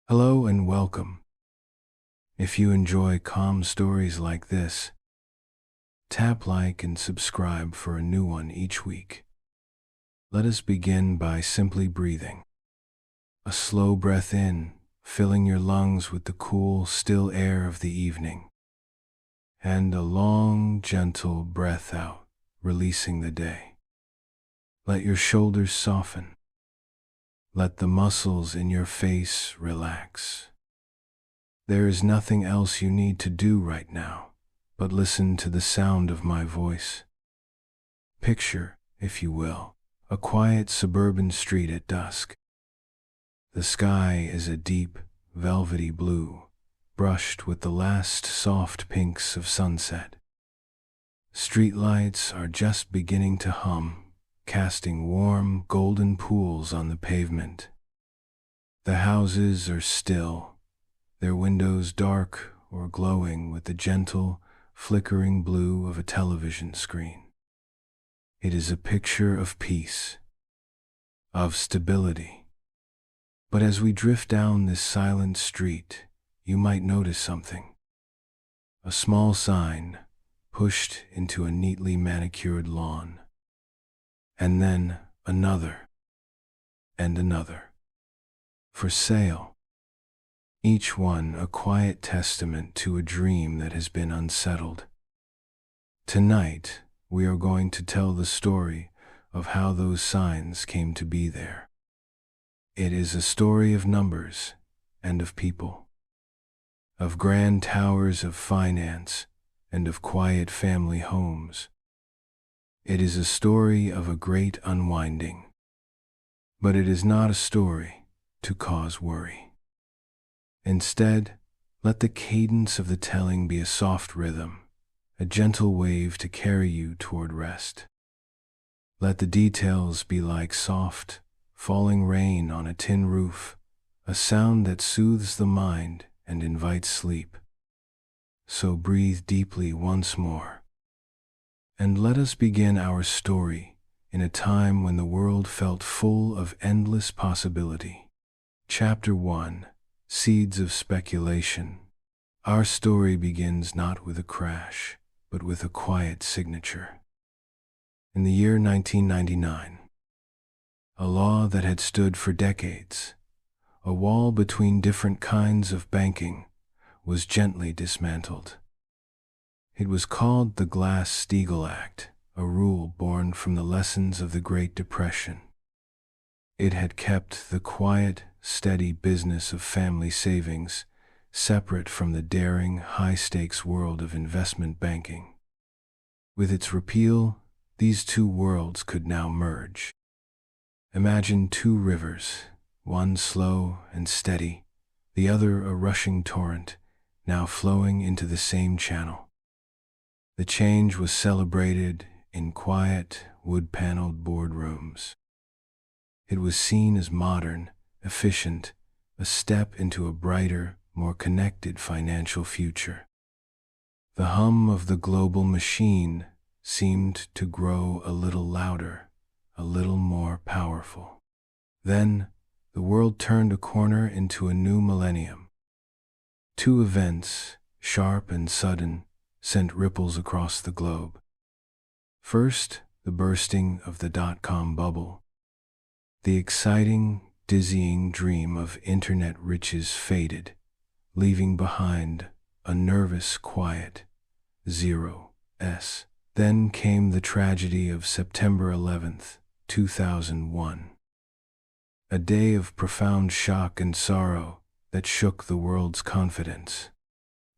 Hello and welcome. If you enjoy calm stories like this, tap like and subscribe for a new one each week. Let us begin by simply breathing. A slow breath in, filling your lungs with the cool, still air of the evening. And a long, gentle breath out, releasing the day. Let your shoulders soften. Let the muscles in your face relax. There is nothing else you need to do right now, but listen to the sound of my voice. Picture, if you will, a quiet suburban street at dusk. The sky is a deep, velvety blue, brushed with the last soft pinks of sunset. Streetlights are just beginning to hum, casting warm, golden pools on the pavement. The houses are still, their windows dark or glowing with the gentle, flickering blue of a television screen. It is a picture of peace, of stability. But as we drift down this silent street, you might notice something. A small sign pushed into a neatly manicured lawn. And then another, and another. For sale. Each one a quiet testament to a dream that has been unsettled. Tonight, we are going to tell the story of how those signs came to be there. It is a story of numbers and of people, of grand towers of finance and of quiet family homes. It is a story of a great unwinding, but it is not a story to cause worry. Instead, let the cadence of the telling be a soft rhythm, a gentle wave to carry you toward rest. Let the details be like soft, falling rain on a tin roof, a sound that soothes the mind and invites sleep. So breathe deeply once more. And let us begin our story in a time when the world felt full of endless possibility. Chapter 1: Seeds of Speculation. Our story begins not with a crash, but with a quiet signature. In the year 1999, a law that had stood for decades, a wall between different kinds of banking, was gently dismantled. It was called the Glass-Steagall Act, a rule born from the lessons of the Great Depression. It had kept the quiet, steady business of family savings separate from the daring, high-stakes world of investment banking. With its repeal, these two worlds could now merge. Imagine two rivers, one slow and steady, the other a rushing torrent, now flowing into the same channel. The change was celebrated in quiet, wood-paneled boardrooms. It was seen as modern, efficient, a step into a brighter, more connected financial future. The hum of the global machine seemed to grow a little louder, a little more powerful. Then, the world turned a corner into a new millennium. Two events, sharp and sudden, sent ripples across the globe. First, the bursting of the dot-com bubble. The exciting, dizzying dream of internet riches faded, leaving behind a nervous, quiet zero-s. Then came the tragedy of September 11th, 2001. A day of profound shock and sorrow that shook the world's confidence.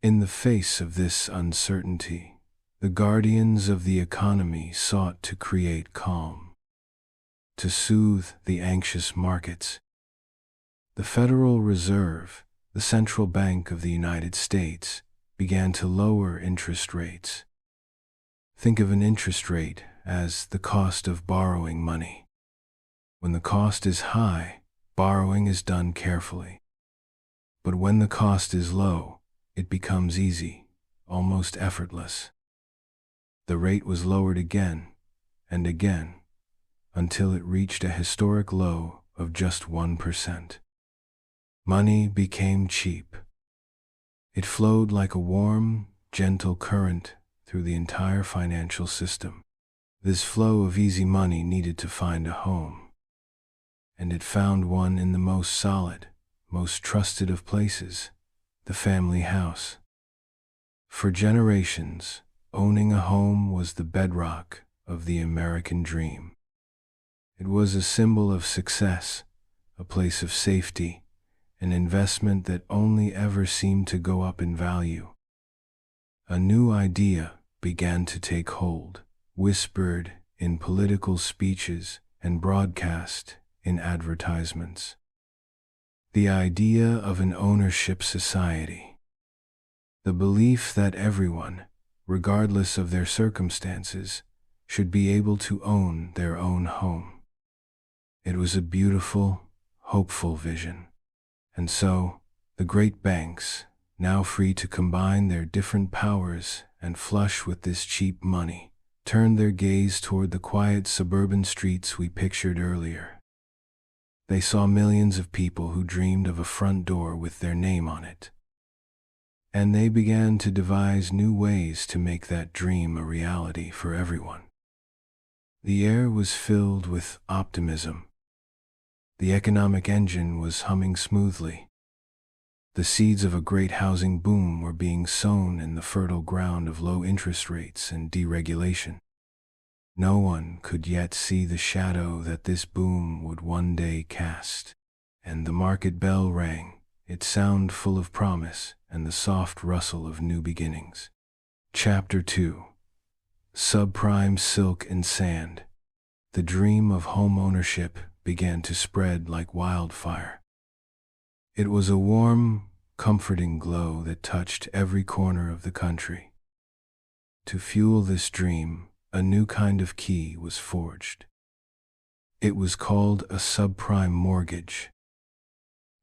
In the face of this uncertainty, the guardians of the economy sought to create calm, to soothe the anxious markets. The Federal Reserve, the central bank of the United States, began to lower interest rates. Think of an interest rate as the cost of borrowing money. When the cost is high, borrowing is done carefully. But when the cost is low, it becomes easy, almost effortless. The rate was lowered again and again, until it reached a historic low of just 1%. Money became cheap. It flowed like a warm, gentle current through the entire financial system. This flow of easy money needed to find a home, and it found one in the most solid, most trusted of places, the family house. For generations, owning a home was the bedrock of the American dream. It was a symbol of success, a place of safety, an investment that only ever seemed to go up in value. A new idea began to take hold, whispered in political speeches and broadcast in advertisements. The idea of an ownership society. The belief that everyone, regardless of their circumstances, should be able to own their own home. It was a beautiful, hopeful vision. And so, the great banks, now free to combine their different powers and flush with this cheap money, turned their gaze toward the quiet suburban streets we pictured earlier. They saw millions of people who dreamed of a front door with their name on it. And they began to devise new ways to make that dream a reality for everyone. The air was filled with optimism. The economic engine was humming smoothly. The seeds of a great housing boom were being sown in the fertile ground of low interest rates and deregulation. No one could yet see the shadow that this boom would one day cast. And the market bell rang, its sound full of promise and the soft rustle of new beginnings. Chapter 2. Subprime Silk and Sand. The dream of home ownership began to spread like wildfire. It was a warm, comforting glow that touched every corner of the country. To fuel this dream, a new kind of key was forged. It was called a subprime mortgage.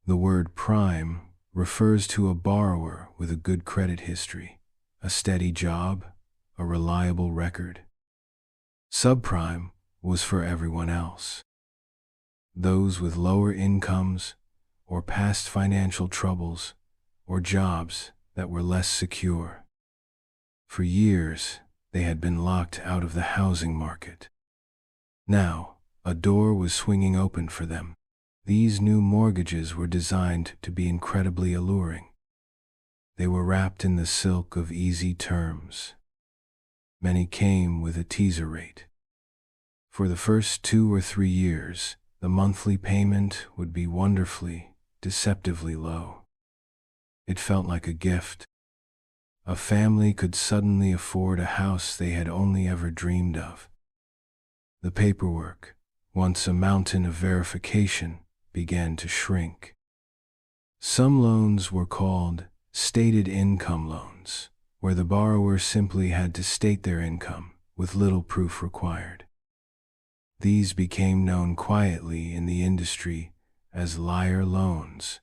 The word prime refers to a borrower with a good credit history, a steady job, a reliable record. Subprime was for everyone else. Those with lower incomes, or past financial troubles, or jobs that were less secure. For years, they had been locked out of the housing market. Now, a door was swinging open for them. These new mortgages were designed to be incredibly alluring. They were wrapped in the silk of easy terms. Many came with a teaser rate. For the first 2 or 3 years, the monthly payment would be wonderfully, deceptively low. It felt like a gift. A family could suddenly afford a house they had only ever dreamed of. The paperwork, once a mountain of verification, began to shrink. Some loans were called stated income loans, where the borrower simply had to state their income, with little proof required. These became known quietly in the industry as liar loans.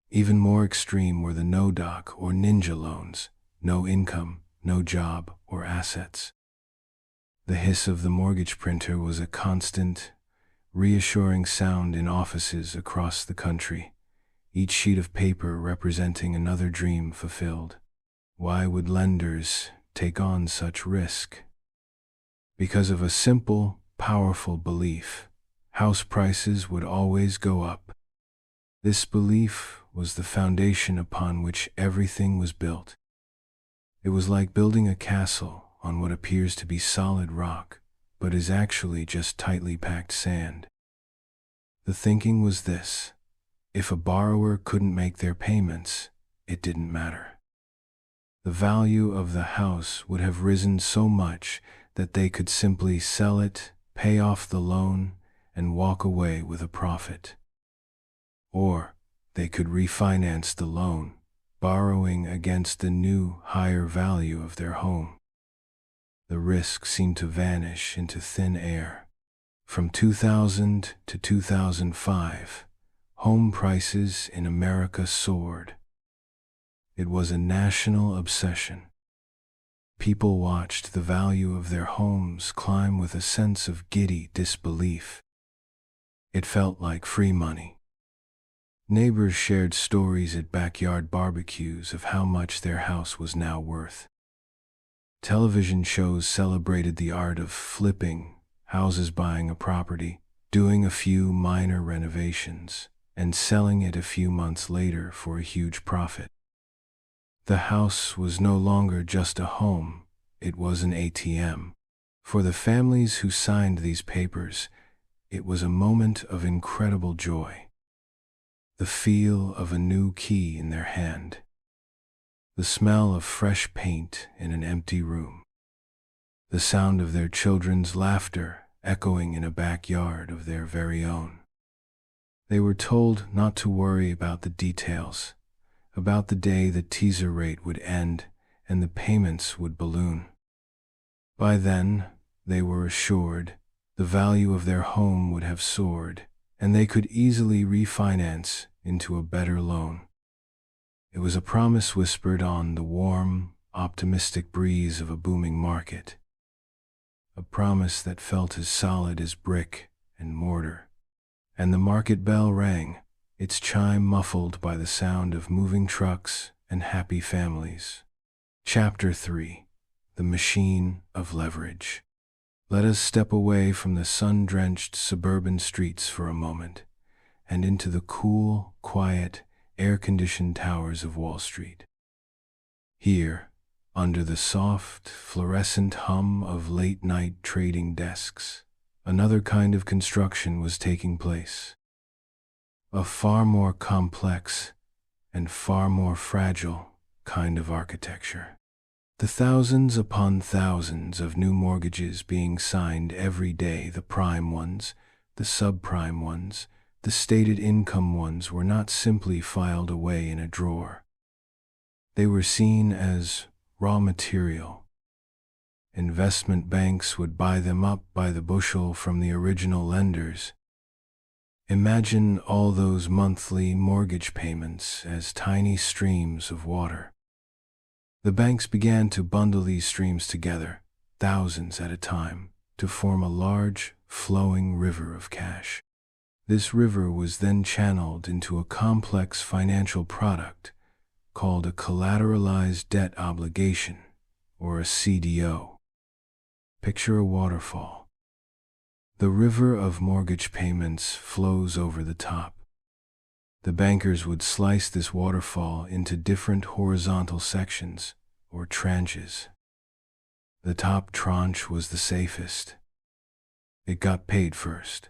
Even more extreme were the no-doc or ninja loans, no income, no job or assets. The hiss of the mortgage printer was a constant, reassuring sound in offices across the country, each sheet of paper representing another dream fulfilled. Why would lenders take on such risk? Because of a simple, powerful belief: house prices would always go up. This belief was the foundation upon which everything was built. It was like building a castle on what appears to be solid rock, but is actually just tightly packed sand. The thinking was this: if a borrower couldn't make their payments, it didn't matter. The value of the house would have risen so much that they could simply sell it, pay off the loan, and walk away with a profit. Or they could refinance the loan, borrowing against the new, higher value of their home. The risk seemed to vanish into thin air. From 2000 to 2005, home prices in America soared. It was a national obsession. People watched the value of their homes climb with a sense of giddy disbelief. It felt like free money. Neighbors shared stories at backyard barbecues of how much their house was now worth. Television shows celebrated the art of flipping houses, buying a property, doing a few minor renovations, and selling it a few months later for a huge profit. The house was no longer just a home, it was an ATM. For the families who signed these papers, it was a moment of incredible joy. The feel of a new key in their hand. The smell of fresh paint in an empty room. The sound of their children's laughter echoing in a backyard of their very own. They were told not to worry about the details, about the day the teaser rate would end and the payments would balloon. By then, they were assured, the value of their home would have soared, and they could easily refinance into a better loan. It was a promise whispered on the warm, optimistic breeze of a booming market. A promise that felt as solid as brick and mortar. And the market bell rang, its chime muffled by the sound of moving trucks and happy families. Chapter 3. The Machine of Leverage. Let us step away from the sun-drenched suburban streets for a moment, and into the cool, quiet, air-conditioned towers of Wall Street. Here, under the soft, fluorescent hum of late-night trading desks, another kind of construction was taking place. A far more complex and far more fragile kind of architecture. The thousands upon thousands of new mortgages being signed every day, the prime ones, the subprime ones, the stated income ones, were not simply filed away in a drawer. They were seen as raw material. Investment banks would buy them up by the bushel from the original lenders. Imagine all those monthly mortgage payments as tiny streams of water. The banks began to bundle these streams together, thousands at a time, to form a large, flowing river of cash. This river was then channeled into a complex financial product called a collateralized debt obligation, or a CDO. Picture a waterfall. The river of mortgage payments flows over the top. The bankers would slice this waterfall into different horizontal sections, or tranches. The top tranche was the safest. It got paid first.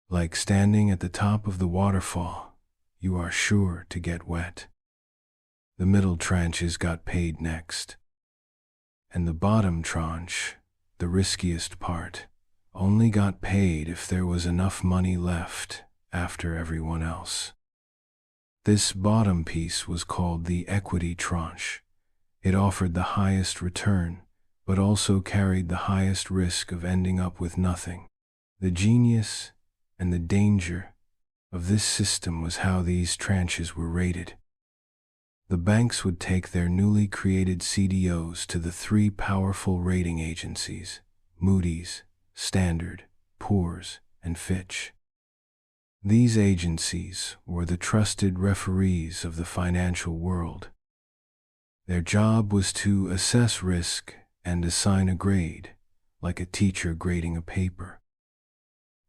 Like standing at the top of the waterfall, you are sure to get wet. The middle tranches got paid next. And the bottom tranche, the riskiest part, only got paid if there was enough money left after everyone else. This bottom piece was called the equity tranche. It offered the highest return, but also carried the highest risk of ending up with nothing. The genius and the danger of this system was how these tranches were rated. The banks would take their newly created CDOs to the three powerful rating agencies, Moody's, Standard, Poor's, and Fitch. These agencies were the trusted referees of the financial world. Their job was to assess risk and assign a grade, like a teacher grading a paper.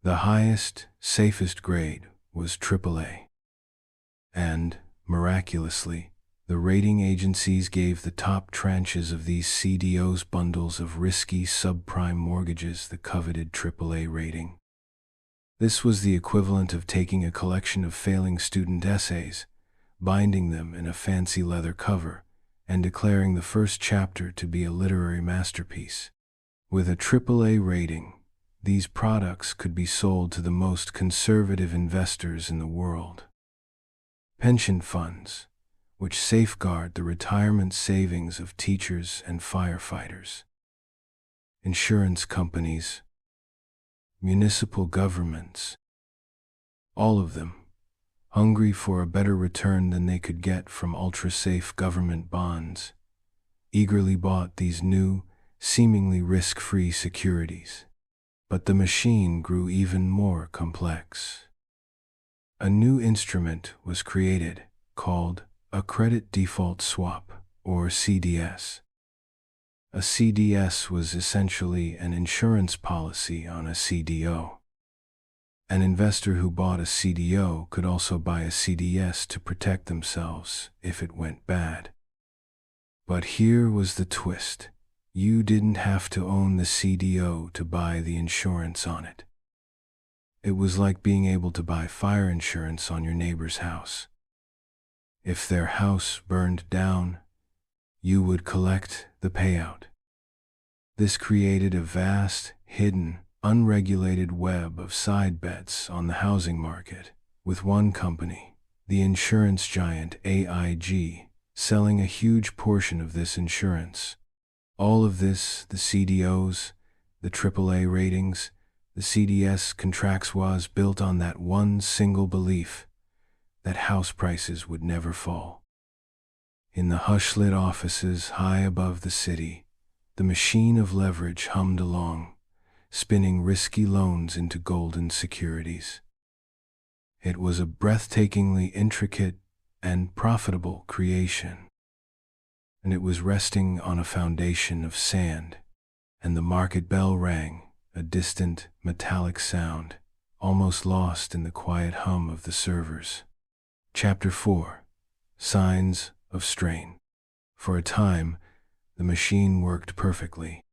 The highest, safest grade was AAA. And, miraculously, the rating agencies gave the top tranches of these CDOs bundles of risky subprime mortgages the coveted AAA rating. This was the equivalent of taking a collection of failing student essays, binding them in a fancy leather cover, and declaring the first chapter to be a literary masterpiece. With a AAA rating, these products could be sold to the most conservative investors in the world. Pension funds, which safeguard the retirement savings of teachers and firefighters. Insurance companies, municipal governments, all of them, hungry for a better return than they could get from ultra-safe government bonds, eagerly bought these new, seemingly risk-free securities. But the machine grew even more complex. A new instrument was created called a credit default swap, or CDS. A CDS was essentially an insurance policy on a CDO. An investor who bought a CDO could also buy a CDS to protect themselves if it went bad. But here was the twist. You didn't have to own the CDO to buy the insurance on it. It was like being able to buy fire insurance on your neighbor's house. If their house burned down, you would collect the payout. This created a vast, hidden, unregulated web of side bets on the housing market, with one company, the insurance giant AIG, selling a huge portion of this insurance. All of this, the CDOs, the AAA ratings, the CDS contracts, was built on that one single belief that house prices would never fall. In the hush-lit offices high above the city, the machine of leverage hummed along, spinning risky loans into golden securities. It was a breathtakingly intricate and profitable creation, and it was resting on a foundation of sand, and the market bell rang, a distant, metallic sound, almost lost in the quiet hum of the servers. Chapter 4. Signs of Strain. For a time, the machine worked perfectly.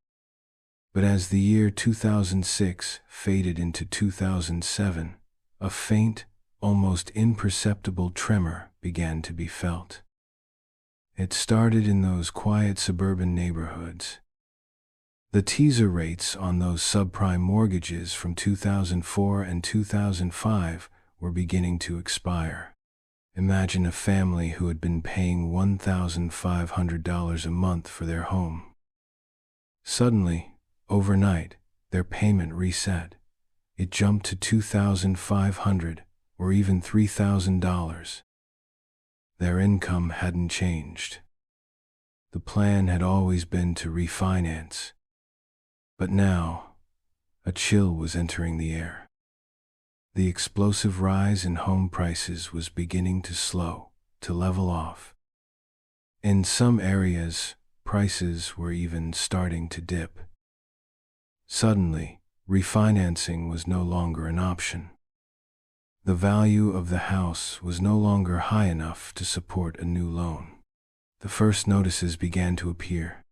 But as the year 2006 faded into 2007, a faint, almost imperceptible tremor began to be felt. It started in those quiet suburban neighborhoods. The teaser rates on those subprime mortgages from 2004 and 2005 were beginning to expire. Imagine a family who had been paying $1,500 a month for their home. Suddenly, overnight, their payment reset. It jumped to $2,500 or even $3,000. Their income hadn't changed. The plan had always been to refinance. But now, a chill was entering the air. The explosive rise in home prices was beginning to slow, to level off. In some areas, prices were even starting to dip. Suddenly, refinancing was no longer an option. The value of the house was no longer high enough to support a new loan. The first notices began to appear.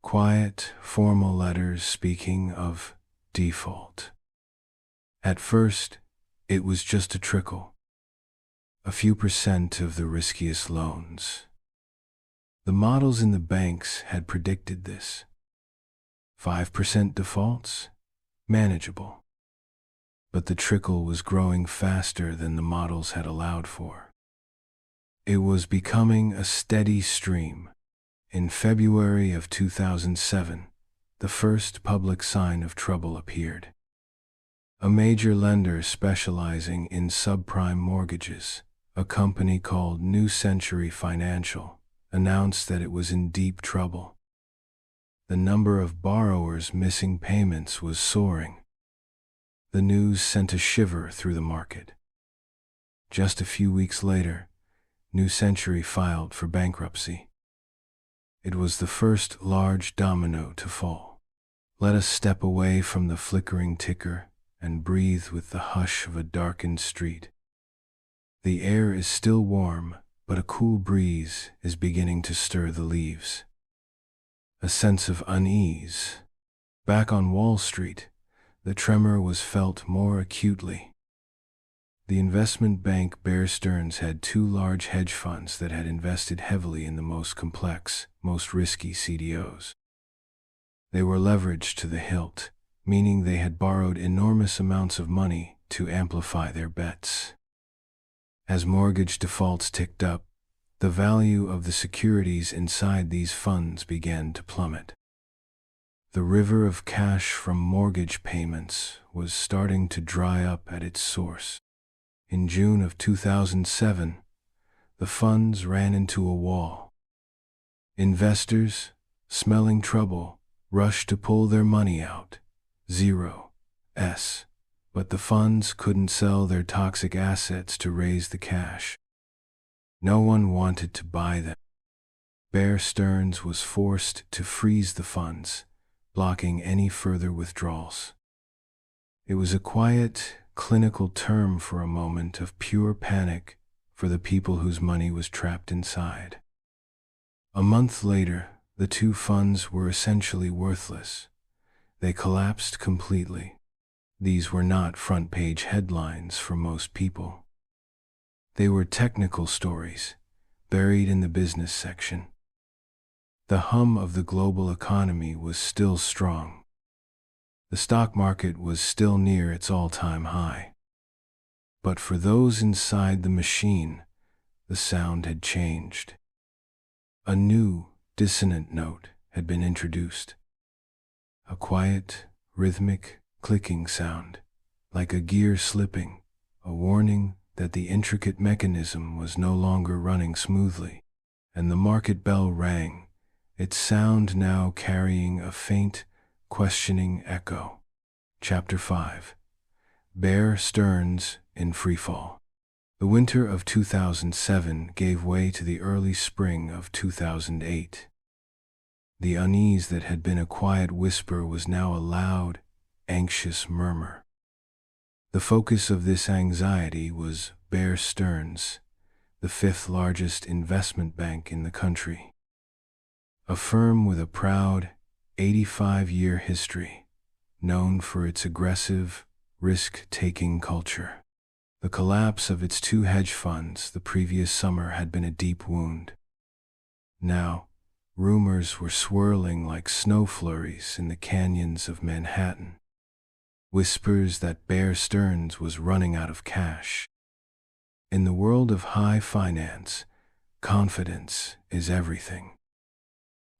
Quiet, formal letters speaking of default. At first, it was just a trickle. A few percent of the riskiest loans. The models in the banks had predicted this. 5% defaults? Manageable. But the trickle was growing faster than the models had allowed for. It was becoming a steady stream. In February of 2007, the first public sign of trouble appeared. A major lender specializing in subprime mortgages, a company called New Century Financial, announced that it was in deep trouble. The number of borrowers missing payments was soaring. The news sent a shiver through the market. Just a few weeks later, New Century filed for bankruptcy. It was the first large domino to fall. Let us step away from the flickering ticker and breathe with the hush of a darkened street. The air is still warm, but a cool breeze is beginning to stir the leaves. A sense of unease. Back on Wall Street, the tremor was felt more acutely. The investment bank Bear Stearns had two large hedge funds that had invested heavily in the most complex, most risky CDOs. They were leveraged to the hilt, meaning they had borrowed enormous amounts of money to amplify their bets. As mortgage defaults ticked up, the value of the securities inside these funds began to plummet. The river of cash from mortgage payments was starting to dry up at its source. In June of 2007, the funds ran into a wall. Investors, smelling trouble, rushed to pull their money out. 0s. but the funds couldn't sell their toxic assets to raise the cash. No one wanted to buy them. Bear Stearns was forced to freeze the funds, blocking any further withdrawals. It was a quiet, clinical term for a moment of pure panic for the people whose money was trapped inside. A month later, the two funds were essentially worthless. They collapsed completely. These were not front-page headlines for most people. They were technical stories, buried in the business section. The hum of the global economy was still strong. The stock market was still near its all-time high. But for those inside the machine, the sound had changed. A new, dissonant note had been introduced. A quiet, rhythmic, clicking sound, like a gear slipping, a warning that the intricate mechanism was no longer running smoothly. And the market bell rang, its sound now carrying a faint, questioning echo. Chapter 5. Bear Stearns in Freefall. The winter of 2007 gave way to the early spring of 2008. The unease that had been a quiet whisper was now a loud, anxious murmur. The focus of this anxiety was Bear Stearns, the fifth largest investment bank in the country. A firm with a proud, 85-year history, known for its aggressive, risk-taking culture. The collapse of its two hedge funds the previous summer had been a deep wound. Now, rumors were swirling like snow flurries in the canyons of Manhattan. Whispers that Bear Stearns was running out of cash. In the world of high finance, confidence is everything.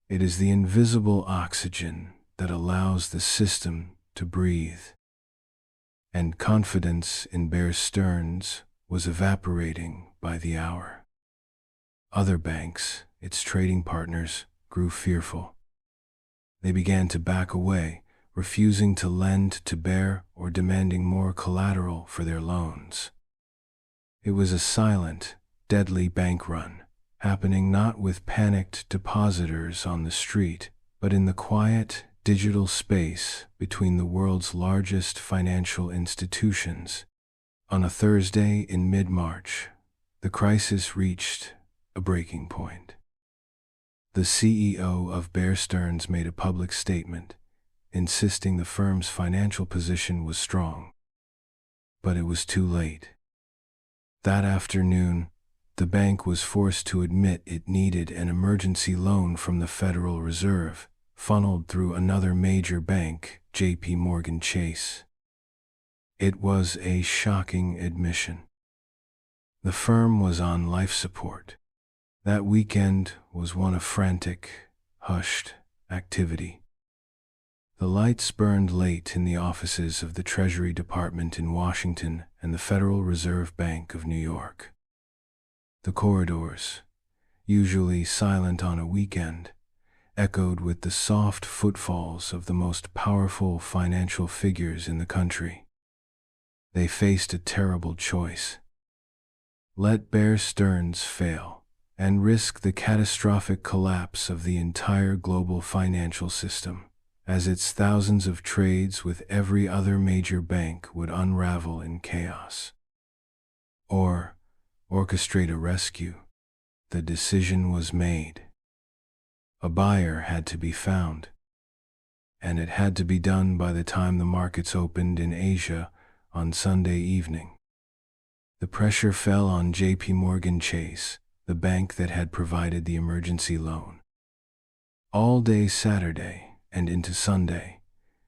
It is the invisible oxygen that allows the system to breathe. And confidence in Bear Stearns was evaporating by the hour. Other banks, its trading partners, grew fearful. They began to back away, refusing to lend to Bear or demanding more collateral for their loans. It was a silent, deadly bank run, happening not with panicked depositors on the street, but in the quiet, digital space between the world's largest financial institutions. On a Thursday in mid-March, the crisis reached a breaking point. The CEO of Bear Stearns made a public statement, insisting the firm's financial position was strong. But it was too late. That afternoon, the bank was forced to admit it needed an emergency loan from the Federal Reserve, funneled through another major bank, JP Chase. It was a shocking admission. The firm was on life support. That weekend was one of frantic, hushed activity. The lights burned late in the offices of the Treasury Department in Washington and the Federal Reserve Bank of New York. The corridors, usually silent on a weekend, echoed with the soft footfalls of the most powerful financial figures in the country. They faced a terrible choice. Let Bear Stearns fail and risk the catastrophic collapse of the entire global financial system, as its thousands of trades with every other major bank would unravel in chaos. Or orchestrate a rescue. The decision was made. A buyer had to be found, and it had to be done by the time the markets opened in Asia on Sunday evening. The pressure fell on JP Chase, the bank that had provided the emergency loan. All day Saturday and into Sunday,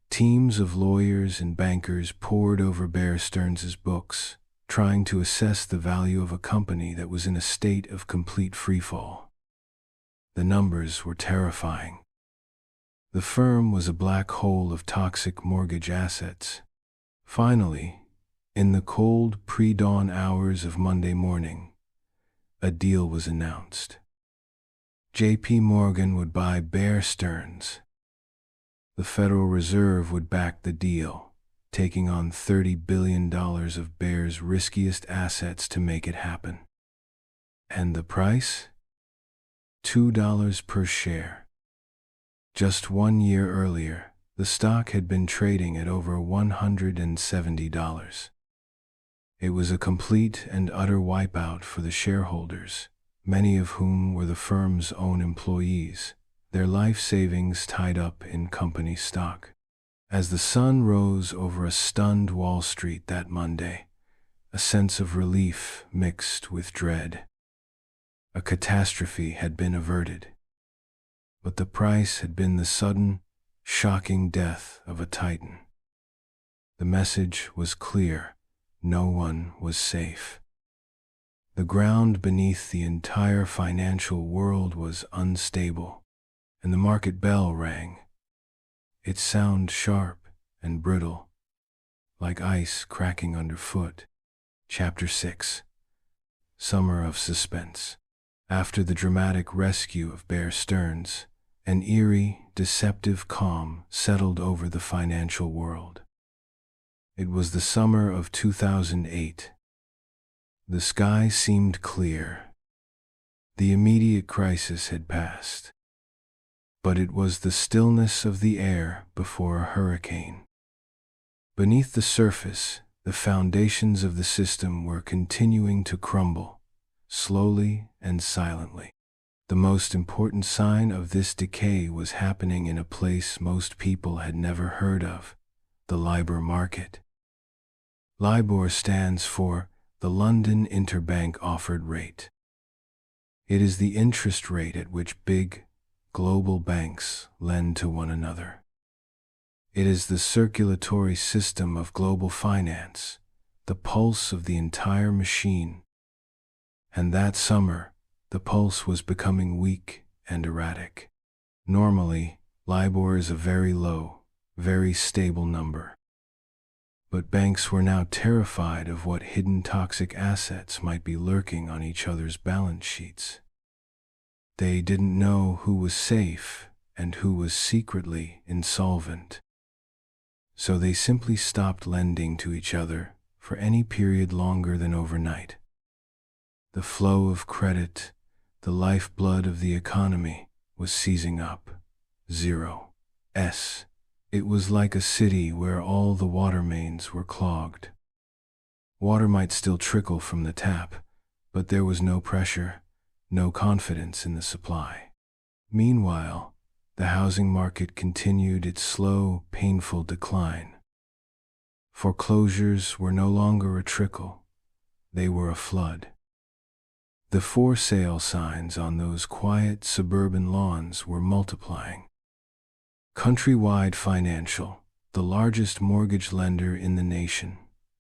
teams of lawyers and bankers pored over Bear Stearns's books, trying to assess the value of a company that was in a state of complete freefall. The numbers were terrifying. The firm was a black hole of toxic mortgage assets. Finally, in the cold pre-dawn hours of Monday morning, a deal was announced. JP Morgan would buy Bear Stearns. The Federal Reserve would back the deal, taking on $30 billion of Bear's riskiest assets to make it happen. And the price? $2 per share. Just 1 year earlier, the stock had been trading at over $170. It was a complete and utter wipeout for the shareholders, many of whom were the firm's own employees, their life savings tied up in company stock. As the sun rose over a stunned Wall Street that Monday, a sense of relief mixed with dread. A catastrophe had been averted. But the price had been the sudden, shocking death of a titan. The message was clear: no one was safe. The ground beneath the entire financial world was unstable, and the market bell rang. Its sound sharp and brittle, like ice cracking underfoot. Chapter 6. Summer of Suspense. After the dramatic rescue of Bear Stearns, an eerie, deceptive calm settled over the financial world. It was the summer of 2008. The sky seemed clear. The immediate crisis had passed. But it was the stillness of the air before a hurricane. Beneath the surface, the foundations of the system were continuing to crumble, slowly and silently. The most important sign of this decay was happening in a place most people had never heard of: the LIBOR market. LIBOR stands for the London Interbank Offered Rate. It is the interest rate at which big, global banks lend to one another. It is the circulatory system of global finance, the pulse of the entire machine. And that summer, the pulse was becoming weak and erratic. Normally, LIBOR is a very low, very stable number. But banks were now terrified of what hidden toxic assets might be lurking on each other's balance sheets. They didn't know who was safe and who was secretly insolvent. So they simply stopped lending to each other for any period longer than overnight. The flow of credit, the lifeblood of the economy, was seizing up. 0s. It was like a city where all the water mains were clogged. Water might still trickle from the tap, but there was no pressure, no confidence in the supply. Meanwhile, the housing market continued its slow, painful decline. Foreclosures were no longer a trickle, they were a flood. The for sale signs on those quiet suburban lawns were multiplying. Countrywide Financial, the largest mortgage lender in the nation,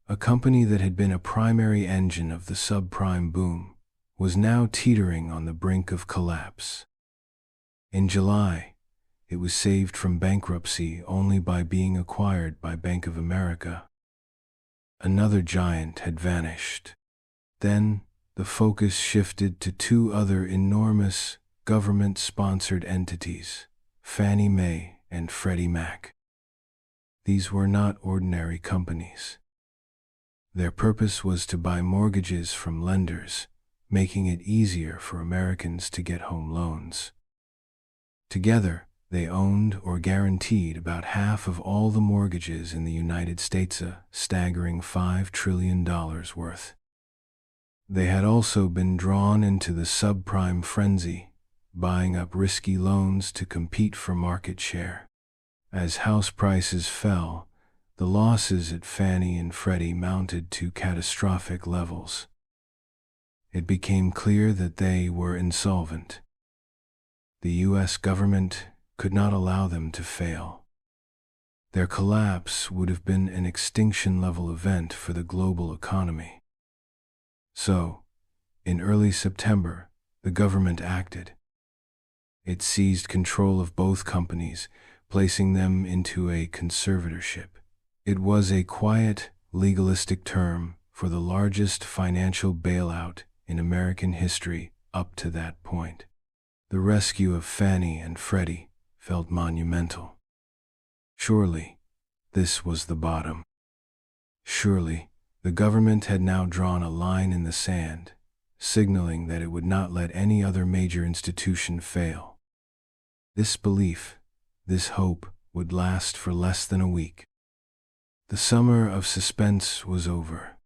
a company that had been a primary engine of the subprime boom, was now teetering on the brink of collapse. In July, it was saved from bankruptcy only by being acquired by Bank of America. Another giant had vanished. Then, the focus shifted to two other enormous, government-sponsored entities, Fannie Mae and Freddie Mac. These were not ordinary companies. Their purpose was to buy mortgages from lenders, making it easier for Americans to get home loans. Together, they owned or guaranteed about half of all the mortgages in the United States, a staggering $5 trillion worth. They had also been drawn into the subprime frenzy, buying up risky loans to compete for market share. As house prices fell, the losses at Fannie and Freddie mounted to catastrophic levels. It became clear that they were insolvent. The U.S. government could not allow them to fail. Their collapse would have been an extinction-level event for the global economy. So, in early September, the government acted. It seized control of both companies, placing them into a conservatorship. It was a quiet, legalistic term for the largest financial bailout in American history up to that point. The rescue of Fannie and Freddie felt monumental. Surely, this was the bottom. Surely, the government had now drawn a line in the sand, signaling that it would not let any other major institution fail. This belief, this hope, would last for less than a week. The summer of suspense was over.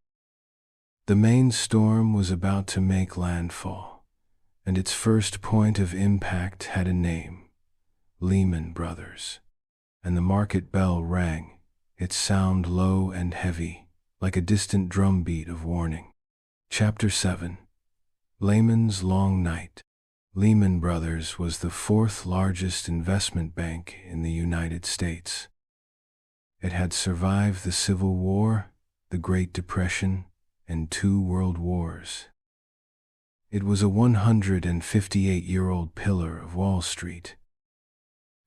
The main storm was about to make landfall, and its first point of impact had a name: Lehman Brothers. And the market bell rang, its sound low and heavy, like a distant drumbeat of warning. Chapter 7. Lehman's Long Night. Lehman Brothers was the fourth largest investment bank in the United States. It had survived the Civil War, the Great Depression, and 2 world wars. It was a 158-year-old pillar of Wall Street.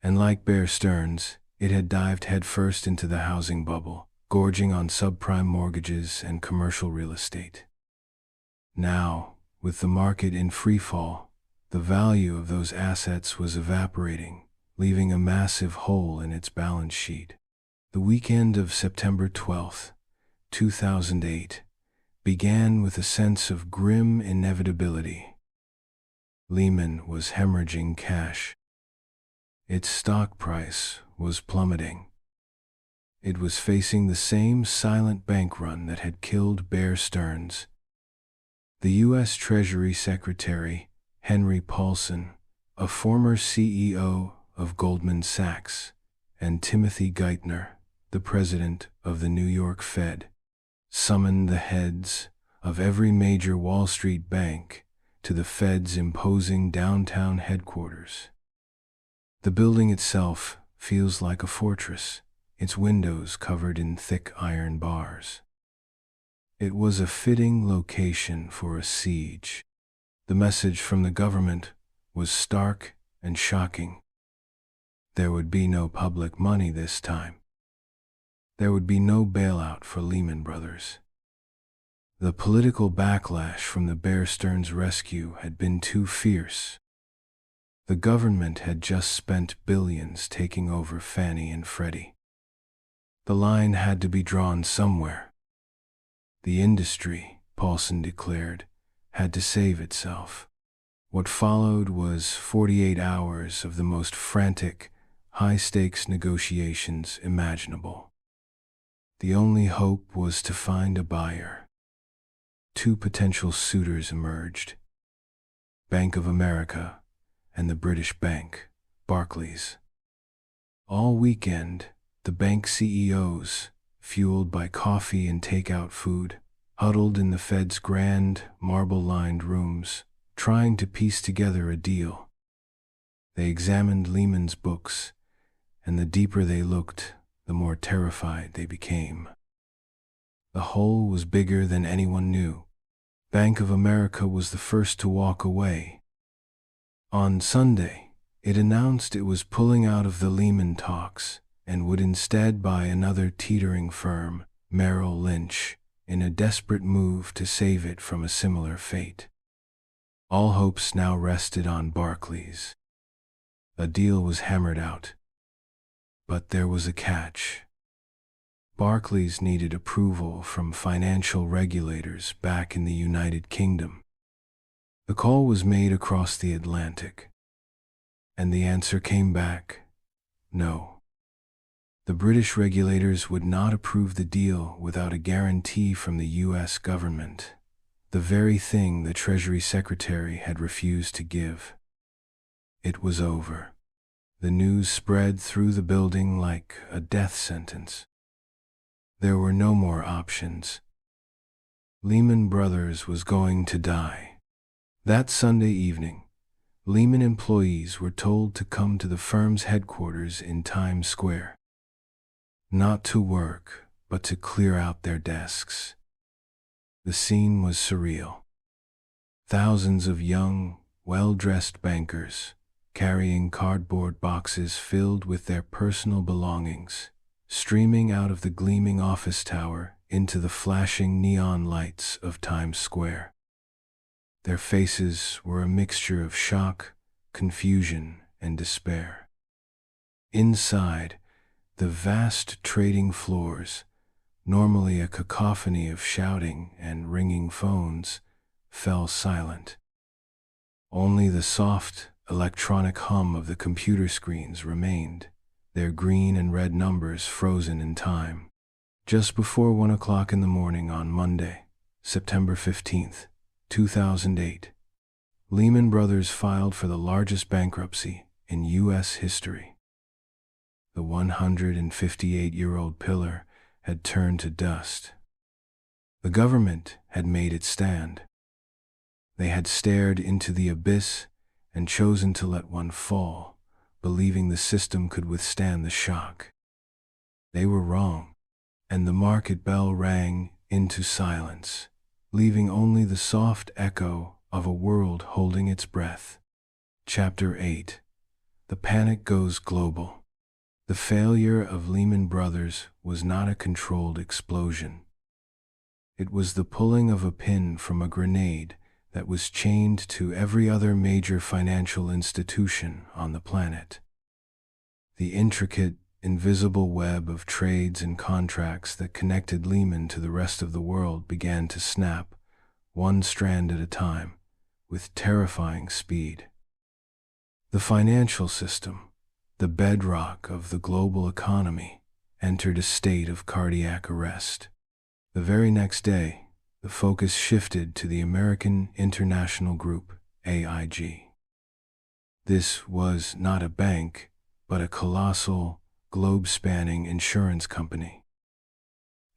And like Bear Stearns, it had dived headfirst into the housing bubble, gorging on subprime mortgages and commercial real estate. Now, with the market in freefall, the value of those assets was evaporating, leaving a massive hole in its balance sheet. The weekend of September 12, 2008, began with a sense of grim inevitability. Lehman was hemorrhaging cash. Its stock price was plummeting. It was facing the same silent bank run that had killed Bear Stearns. The U.S. Treasury Secretary, Henry Paulson, a former CEO of Goldman Sachs, and Timothy Geithner, the president of the New York Fed, summoned the heads of every major Wall Street bank to the Fed's imposing downtown headquarters. The building itself feels like a fortress, its windows covered in thick iron bars. It was a fitting location for a siege. The message from the government was stark and shocking. There would be no public money this time. There would be no bailout for Lehman Brothers. The political backlash from the Bear Stearns rescue had been too fierce. The government had just spent billions taking over Fannie and Freddie. The line had to be drawn somewhere. The industry, Paulson declared, had to save itself. What followed was 48 hours of the most frantic, high-stakes negotiations imaginable. The only hope was to find a buyer. 2 potential suitors emerged: Bank of America and the British bank, Barclays. All weekend, the bank CEOs, fueled by coffee and takeout food, huddled in the Fed's grand, marble-lined rooms, trying to piece together a deal. They examined Lehman's books, and the deeper they looked, the more terrified they became. The hole was bigger than anyone knew. Bank of America was the first to walk away. On Sunday, it announced it was pulling out of the Lehman talks and would instead buy another teetering firm, Merrill Lynch, in a desperate move to save it from a similar fate. All hopes now rested on Barclays. A deal was hammered out. But there was a catch. Barclays needed approval from financial regulators back in the United Kingdom. The call was made across the Atlantic, and the answer came back: no. The British regulators would not approve the deal without a guarantee from the U.S. government, the very thing the Treasury Secretary had refused to give. It was over. The news spread through the building like a death sentence. There were no more options. Lehman Brothers was going to die. That Sunday evening, Lehman employees were told to come to the firm's headquarters in Times Square. Not to work, but to clear out their desks. The scene was surreal. Thousands of young, well-dressed bankers, carrying cardboard boxes filled with their personal belongings, streaming out of the gleaming office tower into the flashing neon lights of Times Square. Their faces were a mixture of shock, confusion, and despair. Inside, the vast trading floors, normally a cacophony of shouting and ringing phones, fell silent. Only the soft, electronic hum of the computer screens remained, their green and red numbers frozen in time. Just before 1 o'clock in the morning on Monday, September 15th, 2008, Lehman Brothers filed for the largest bankruptcy in U.S. history. The 158-year-old pillar had turned to dust. The government had made its stand. They had stared into the abyss and chosen to let one fall, believing the system could withstand the shock. They were wrong, and the market bell rang into silence, leaving only the soft echo of a world holding its breath. Chapter 8. The Panic Goes Global. The failure of Lehman Brothers was not a controlled explosion. It was the pulling of a pin from a grenade that was chained to every other major financial institution on the planet. The intricate, invisible web of trades and contracts that connected Lehman to the rest of the world began to snap, one strand at a time, with terrifying speed. The financial system, the bedrock of the global economy, entered a state of cardiac arrest. The very next day, the focus shifted to the American International Group, AIG. This was not a bank, but a colossal, globe-spanning insurance company.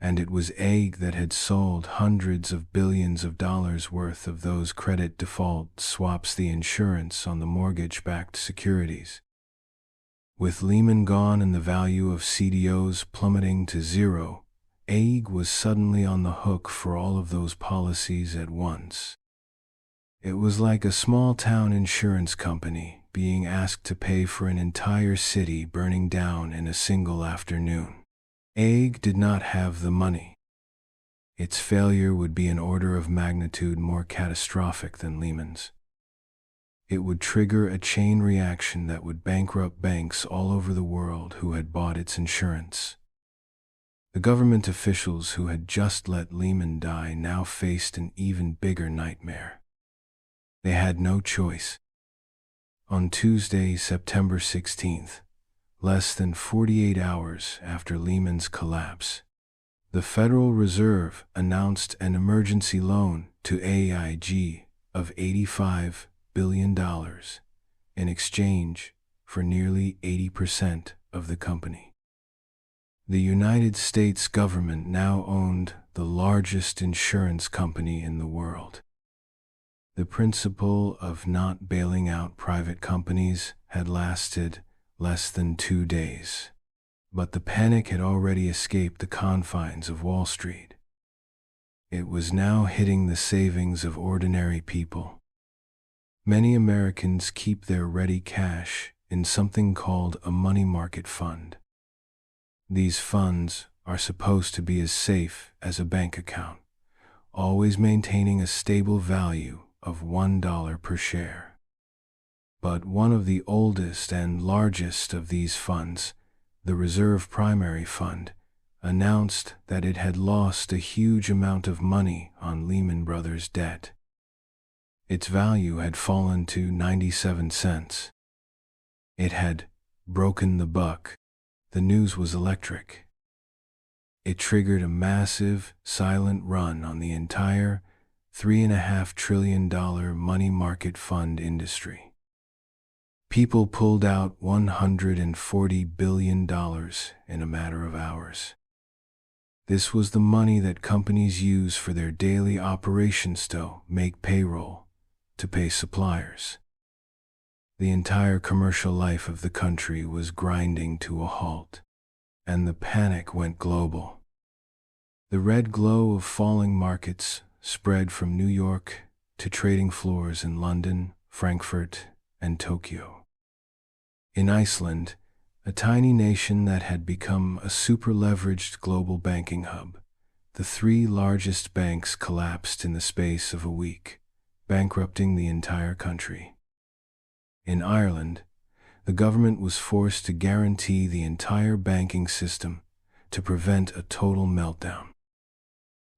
And it was AIG that had sold hundreds of billions of dollars worth of those credit default swaps, the insurance on the mortgage-backed securities. With Lehman gone and the value of CDOs plummeting to zero, AIG was suddenly on the hook for all of those policies at once. It was like a small-town insurance company being asked to pay for an entire city burning down in a single afternoon. AIG did not have the money. Its failure would be an order of magnitude more catastrophic than Lehman's. It would trigger a chain reaction that would bankrupt banks all over the world who had bought its insurance. The government officials who had just let Lehman die now faced an even bigger nightmare. They had no choice. On Tuesday, September 16th, less than 48 hours after Lehman's collapse, the Federal Reserve announced an emergency loan to AIG of $85 billion in exchange for nearly 80% of the company. The United States government now owned the largest insurance company in the world. The principle of not bailing out private companies had lasted less than 2 days, but the panic had already escaped the confines of Wall Street. It was now hitting the savings of ordinary people. Many Americans keep their ready cash in something called a money market fund. These funds are supposed to be as safe as a bank account, always maintaining a stable value of $1 per share. But one of the oldest and largest of these funds, the Reserve Primary Fund, announced that it had lost a huge amount of money on Lehman Brothers' debt. Its value had fallen to 97 cents. It had broken the buck. The news was electric. It triggered a massive, silent run on the entire $3.5 trillion money market fund industry. People pulled out $140 billion in a matter of hours. This was the money that companies use for their daily operations to make payroll, to pay suppliers. The entire commercial life of the country was grinding to a halt, and the panic went global. The red glow of falling markets spread from New York to trading floors in London, Frankfurt, and Tokyo. In Iceland, a tiny nation that had become a super-leveraged global banking hub, the 3 largest banks collapsed in the space of a week, bankrupting the entire country. In Ireland, the government was forced to guarantee the entire banking system, to prevent a total meltdown.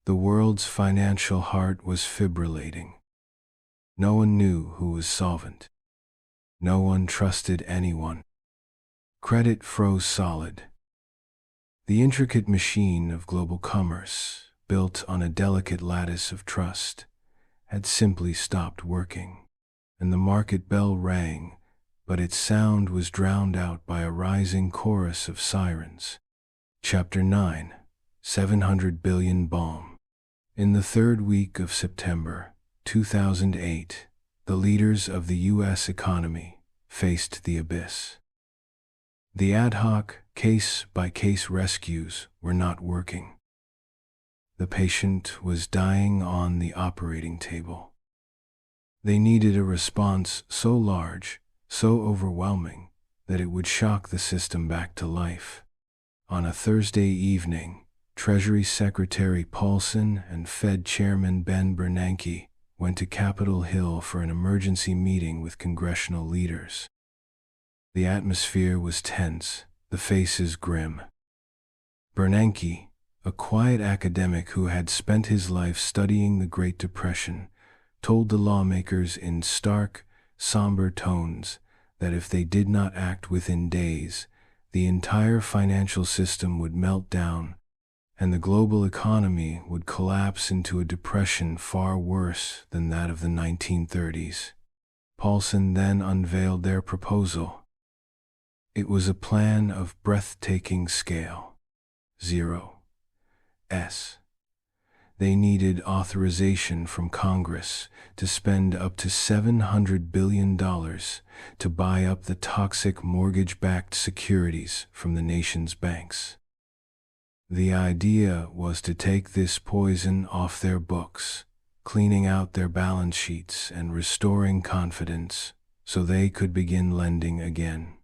The world's financial heart was fibrillating. No one knew who was solvent. No one trusted anyone. Credit froze solid. The intricate machine of global commerce, built on a delicate lattice of trust, had simply stopped working, and the market bell rang, but its sound was drowned out by a rising chorus of sirens. Chapter 9, 700 Billion Bomb. In the third week of September 2008, the leaders of the U.S. economy faced the abyss. The ad hoc, case-by-case rescues were not working. The patient was dying on the operating table. They needed a response so large, so overwhelming, that it would shock the system back to life. On a Thursday evening, Treasury Secretary Paulson and Fed Chairman Ben Bernanke went to Capitol Hill for an emergency meeting with congressional leaders. The atmosphere was tense, the faces grim. Bernanke, a quiet academic who had spent his life studying the Great Depression, told the lawmakers in stark, somber tones that if they did not act within days, the entire financial system would melt down and the global economy would collapse into a depression far worse than that of the 1930s. Paulson then unveiled their proposal. It was a plan of breathtaking scale. 0s. They needed authorization from Congress to spend up to $700 billion to buy up the toxic mortgage-backed securities from the nation's banks. The idea was to take this poison off their books, cleaning out their balance sheets and restoring confidence so they could begin lending again.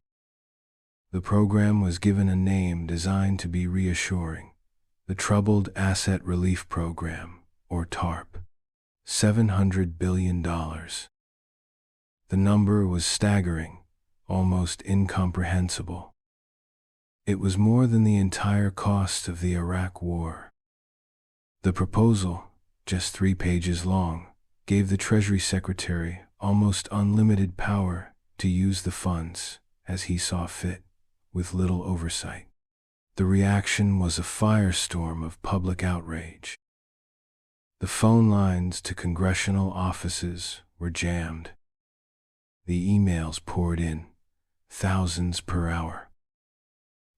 The program was given a name designed to be reassuring: the Troubled Asset Relief Program, or TARP. $700 billion. The number was staggering, almost incomprehensible. It was more than the entire cost of the Iraq War. The proposal, just 3 pages long, gave the Treasury Secretary almost unlimited power to use the funds as he saw fit, with little oversight. The reaction was a firestorm of public outrage. The phone lines to congressional offices were jammed. The emails poured in, thousands per hour.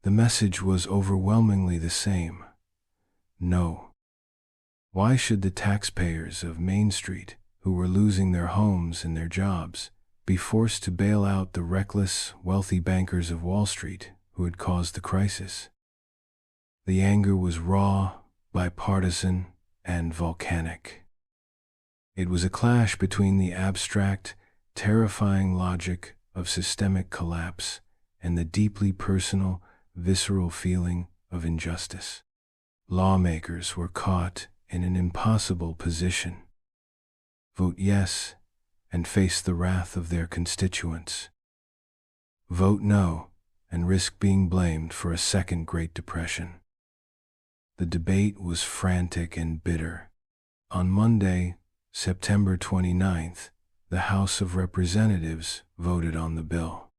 The message was overwhelmingly the same: no. Why should the taxpayers of Main Street, who were losing their homes and their jobs, be forced to bail out the reckless, wealthy bankers of Wall Street who had caused the crisis? The anger was raw, bipartisan, and volcanic. It was a clash between the abstract, terrifying logic of systemic collapse and the deeply personal, visceral feeling of injustice. Lawmakers were caught in an impossible position. Vote yes and face the wrath of their constituents. Vote no and risk being blamed for a second Great Depression. The debate was frantic and bitter. On Monday, September 29th, the House of Representatives voted on the bill.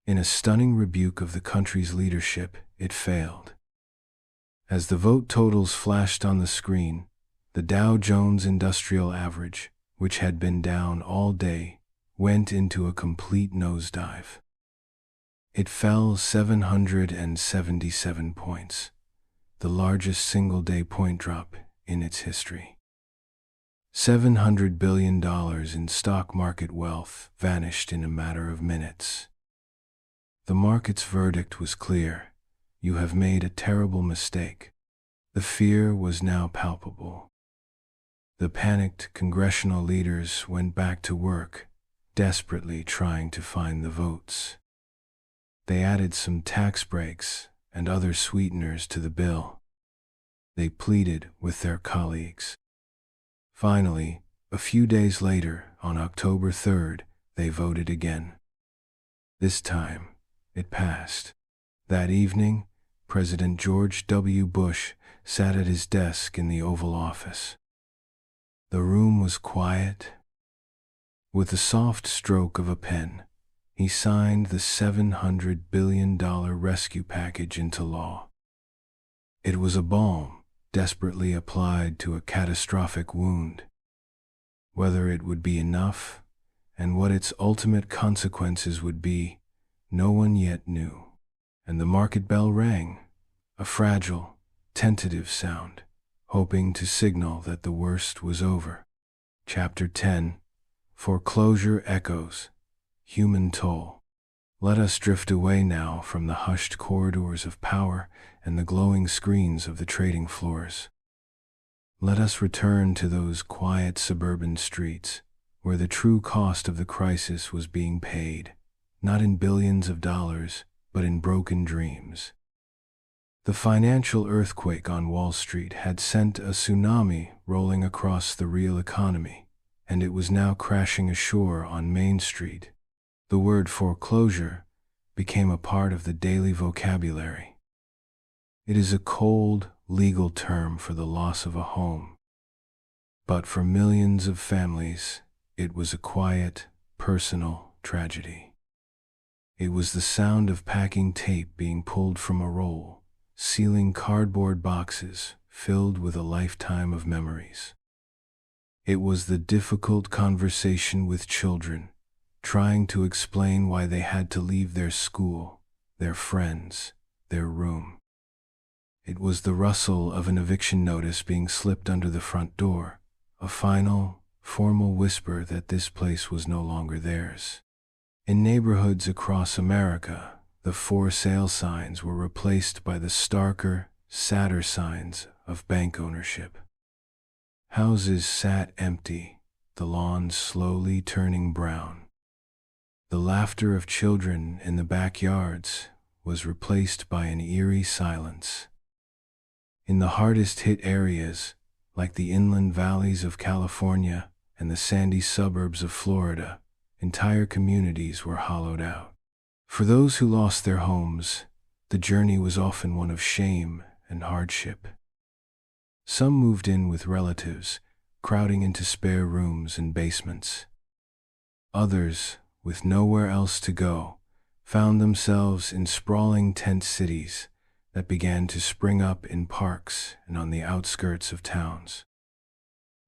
In a stunning rebuke of the country's leadership, it failed. As the vote totals flashed on the screen, the Dow Jones Industrial Average, which had been down all day, went into a complete nosedive. It fell 777 points, the largest single-day point drop in its history. $700 billion in stock market wealth vanished in a matter of minutes. The market's verdict was clear: you have made a terrible mistake. The fear was now palpable. The panicked congressional leaders went back to work, desperately trying to find the votes. They added some tax breaks and other sweeteners to the bill. They pleaded with their colleagues. Finally, a few days later, on October 3rd, they voted again. This time, it passed. That evening, President George W. Bush sat at his desk in the Oval Office. The room was quiet. With the soft stroke of a pen, he signed the $700 billion rescue package into law. It was a balm desperately applied to a catastrophic wound. Whether it would be enough, and what its ultimate consequences would be, no one yet knew. And the market bell rang, a fragile, tentative sound, hoping to signal that the worst was over. Chapter 10. Foreclosure Echoes. Human Toll. Let us drift away now from the hushed corridors of power and the glowing screens of the trading floors. Let us return to those quiet suburban streets where the true cost of the crisis was being paid, not in billions of dollars, but in broken dreams. The financial earthquake on Wall Street had sent a tsunami rolling across the real economy, and it was now crashing ashore on Main Street. The word foreclosure became a part of the daily vocabulary. It is a cold, legal term for the loss of a home. But for millions of families, it was a quiet, personal tragedy. It was the sound of packing tape being pulled from a roll, sealing cardboard boxes filled with a lifetime of memories. It was the difficult conversation with children, trying to explain why they had to leave their school, their friends, their room. It was the rustle of an eviction notice being slipped under the front door, a final, formal whisper that this place was no longer theirs. In neighborhoods across America, the for sale signs were replaced by the starker, sadder signs of bank ownership. Houses sat empty, the lawns slowly turning brown. The laughter of children in the backyards was replaced by an eerie silence. In the hardest-hit areas, like the inland valleys of California and the sandy suburbs of Florida, entire communities were hollowed out. For those who lost their homes, the journey was often one of shame and hardship. Some moved in with relatives, crowding into spare rooms and basements. Others, with nowhere else to go, found themselves in sprawling tent cities that began to spring up in parks and on the outskirts of towns.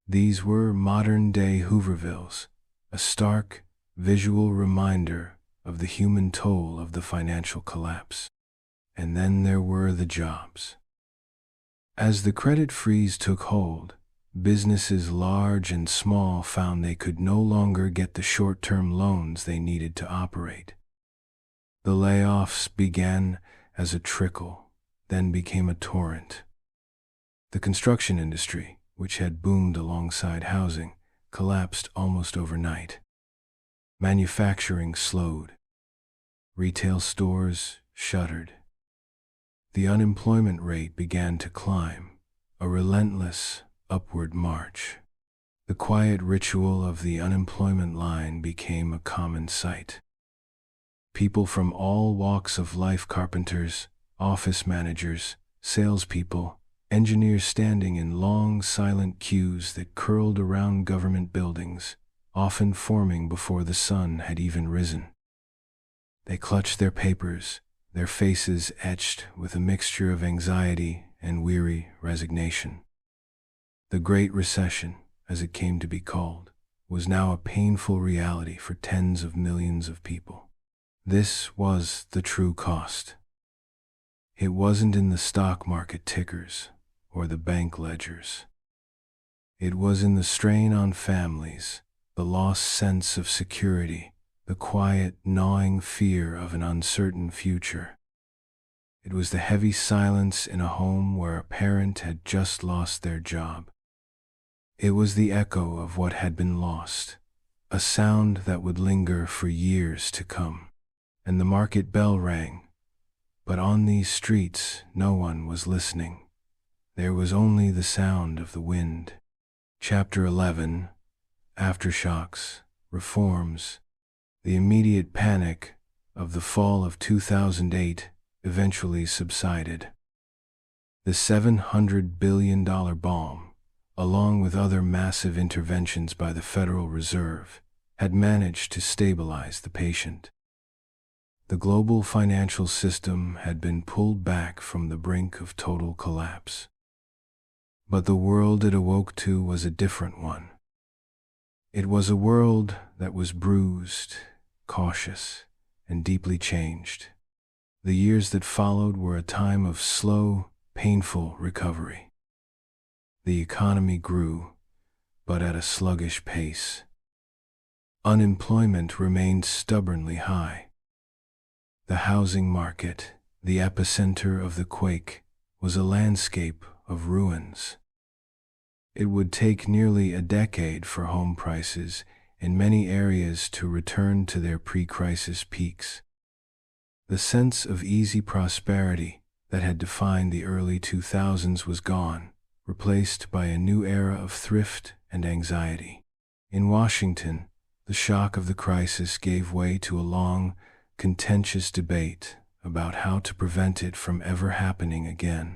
These were modern-day Hoovervilles, a stark, visual reminder of the human toll of the financial collapse. And then there were the jobs. As the credit freeze took hold, businesses large and small found they could no longer get the short-term loans they needed to operate. The layoffs began as a trickle, then became a torrent. The construction industry, which had boomed alongside housing, collapsed almost overnight. Manufacturing slowed. Retail stores shuttered. The unemployment rate began to climb, a relentless, upward march. The quiet ritual of the unemployment line became a common sight. People from all walks of life, carpenters, office managers, salespeople, engineers standing in long, silent queues that curled around government buildings, often forming before the sun had even risen. They clutched their papers, their faces etched with a mixture of anxiety and weary resignation. The Great Recession, as it came to be called, was now a painful reality for tens of millions of people. This was the true cost. It wasn't in the stock market tickers or the bank ledgers. It was in the strain on families, the lost sense of security, the quiet, gnawing fear of an uncertain future. It was the heavy silence in a home where a parent had just lost their job. It was the echo of what had been lost, a sound that would linger for years to come. And the market bell rang. But on these streets, no one was listening. There was only the sound of the wind. Chapter 11. Aftershocks, Reforms. The immediate panic of the fall of 2008 eventually subsided. The $700 billion bomb, along with other massive interventions by the Federal Reserve, had managed to stabilize the patient. The global financial system had been pulled back from the brink of total collapse. But the world it awoke to was a different one. It was a world that was bruised, cautious, and deeply changed. The years that followed were a time of slow, painful recovery. The economy grew, but at a sluggish pace. Unemployment remained stubbornly high. The housing market, the epicenter of the quake, was a landscape of ruins. It would take nearly a decade for home prices in many areas to return to their pre-crisis peaks. The sense of easy prosperity that had defined the early 2000s was gone, replaced by a new era of thrift and anxiety. In Washington, the shock of the crisis gave way to a long, contentious debate about how to prevent it from ever happening again.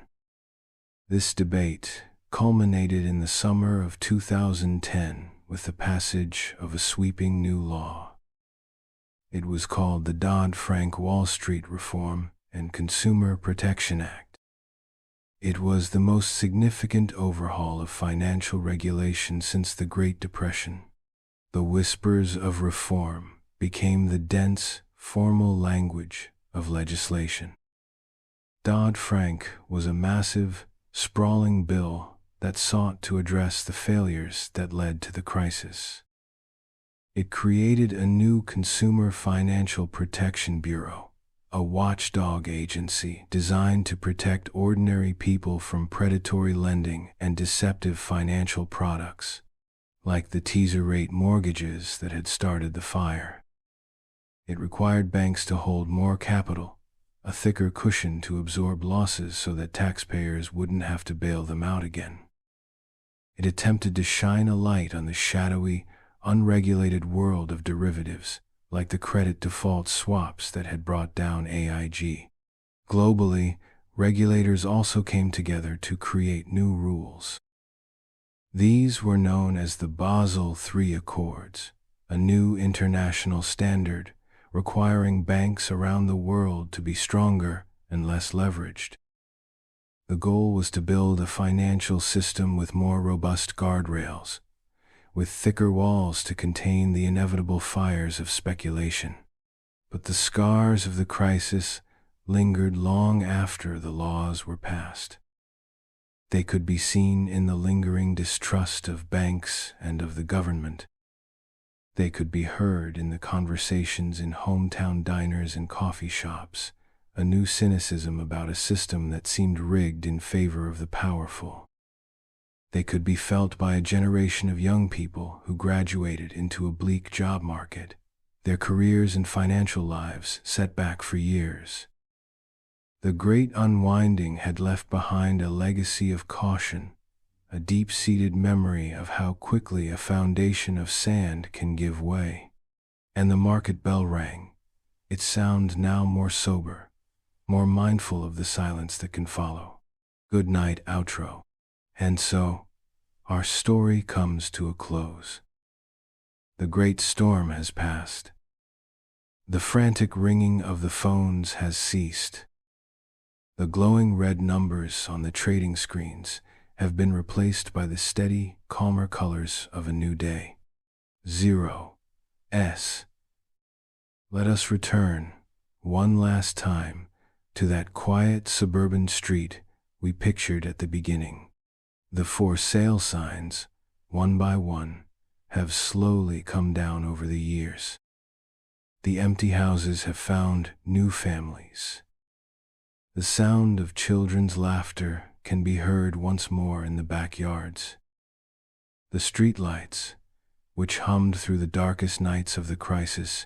This debate culminated in the summer of 2010 with the passage of a sweeping new law. It was called the Dodd-Frank Wall Street Reform and Consumer Protection Act. It was the most significant overhaul of financial regulation since the Great Depression. The whispers of reform became the dense, formal language of legislation. Dodd-Frank was a massive, sprawling bill that sought to address the failures that led to the crisis. It created a new Consumer Financial Protection Bureau, a watchdog agency designed to protect ordinary people from predatory lending and deceptive financial products, like the teaser rate mortgages that had started the fire. It required banks to hold more capital, a thicker cushion to absorb losses so that taxpayers wouldn't have to bail them out again. It attempted to shine a light on the shadowy, unregulated world of derivatives, like the credit default swaps that had brought down AIG. Globally, regulators also came together to create new rules. These were known as the Basel III Accords, a new international standard requiring banks around the world to be stronger and less leveraged. The goal was to build a financial system with more robust guardrails, with thicker walls to contain the inevitable fires of speculation. But the scars of the crisis lingered long after the laws were passed. They could be seen in the lingering distrust of banks and of the government. They could be heard in the conversations in hometown diners and coffee shops, a new cynicism about a system that seemed rigged in favor of the powerful. They could be felt by a generation of young people who graduated into a bleak job market, their careers and financial lives set back for years. The great unwinding had left behind a legacy of caution, a deep-seated memory of how quickly a foundation of sand can give way. And the market bell rang, its sound now more sober, more mindful of the silence that can follow. Good night, outro. And so, our story comes to a close. The great storm has passed. The frantic ringing of the phones has ceased. The glowing red numbers on the trading screens have been replaced by the steady, calmer colors of a new day. 0s. Let us return, one last time, to that quiet suburban street we pictured at the beginning. The for sale signs, one by one, have slowly come down over the years. The empty houses have found new families. The sound of children's laughter can be heard once more in the backyards. The streetlights, which hummed through the darkest nights of the crisis,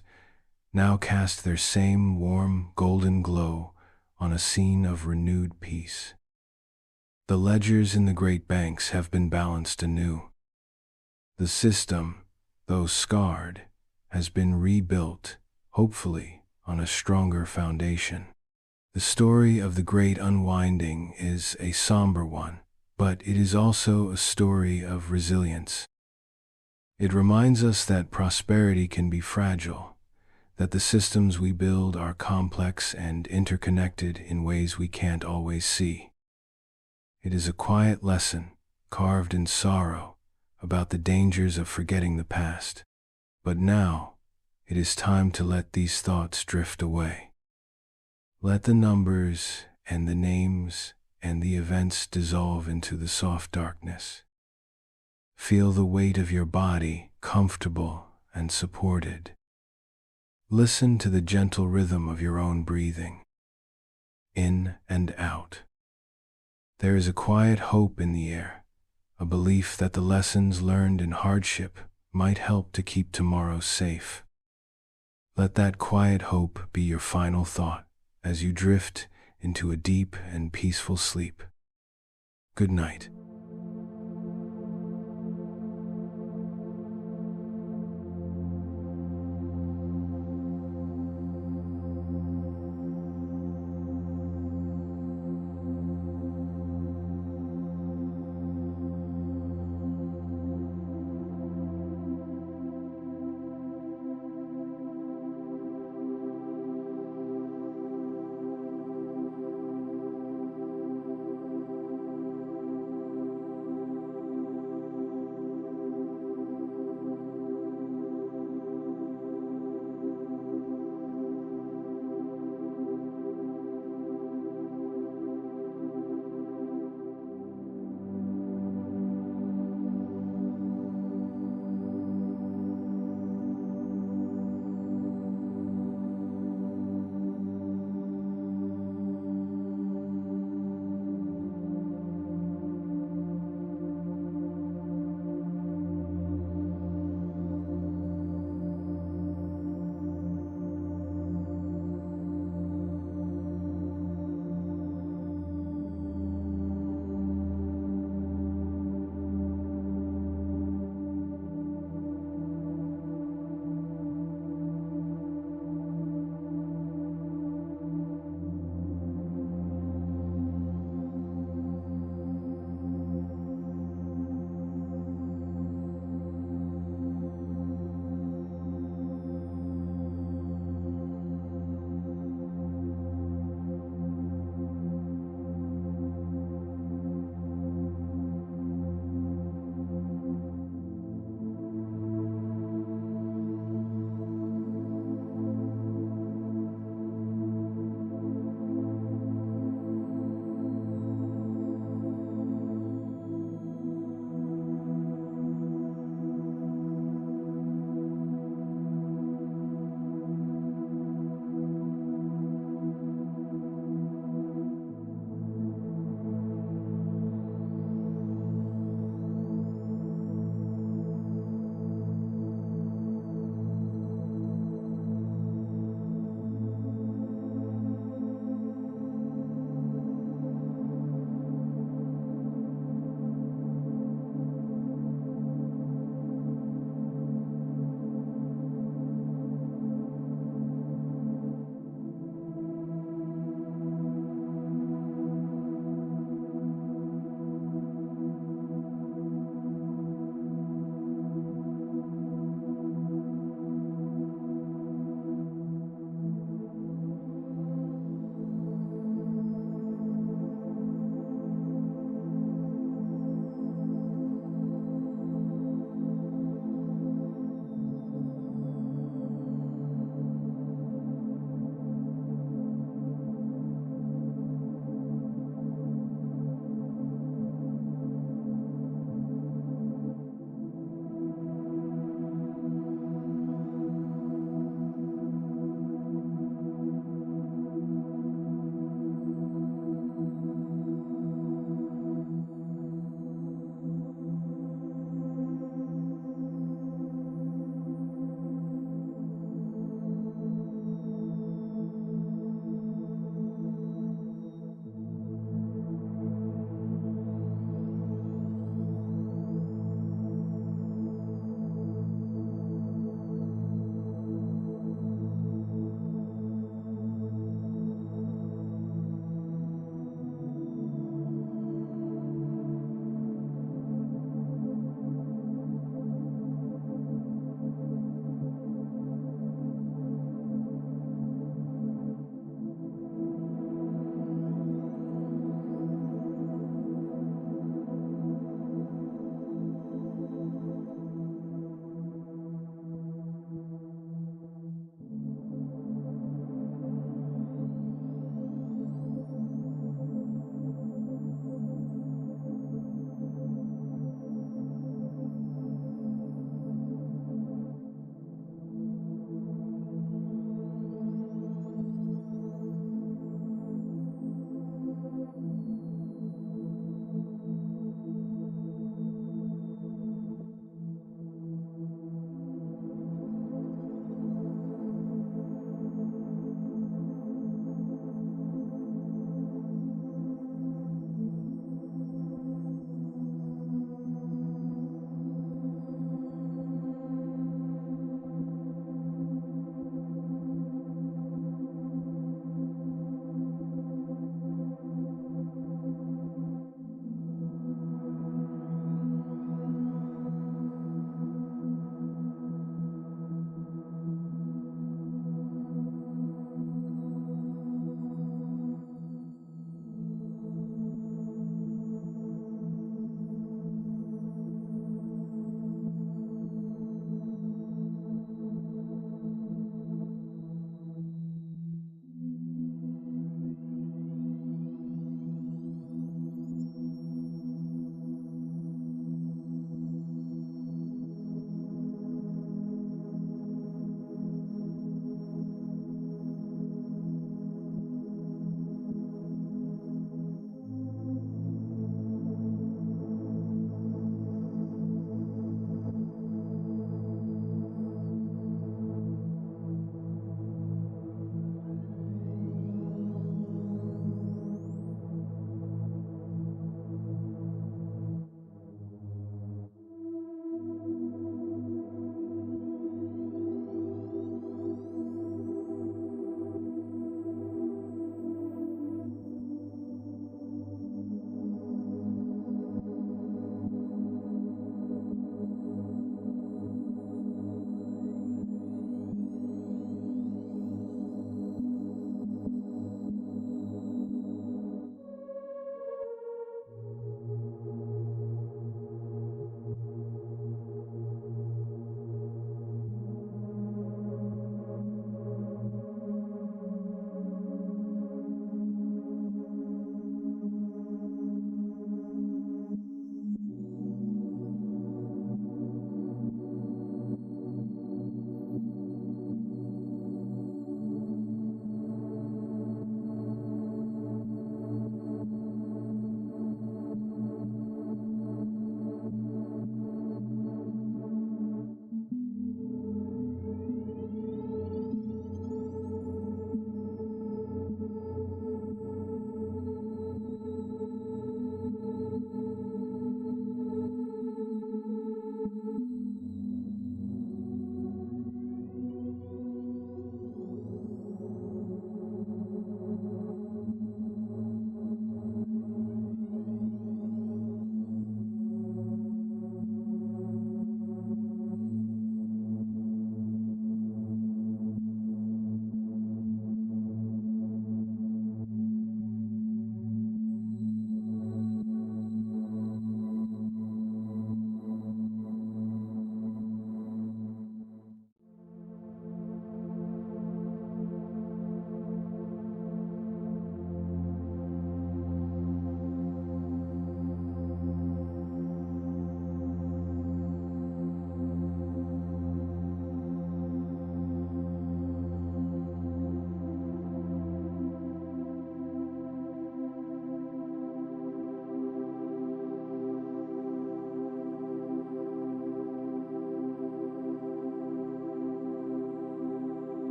now cast their same warm, golden glow on a scene of renewed peace. The ledgers in the great banks have been balanced anew. The system, though scarred, has been rebuilt, hopefully on a stronger foundation. The story of the Great Unwinding is a somber one, but it is also a story of resilience. It reminds us that prosperity can be fragile, that the systems we build are complex and interconnected in ways we can't always see. It is a quiet lesson, carved in sorrow, about the dangers of forgetting the past. But now, it is time to let these thoughts drift away. Let the numbers and the names and the events dissolve into the soft darkness. Feel the weight of your body, comfortable and supported. Listen to the gentle rhythm of your own breathing, in and out. There is a quiet hope in the air, a belief that the lessons learned in hardship might help to keep tomorrow safe. Let that quiet hope be your final thought as you drift into a deep and peaceful sleep. Good night.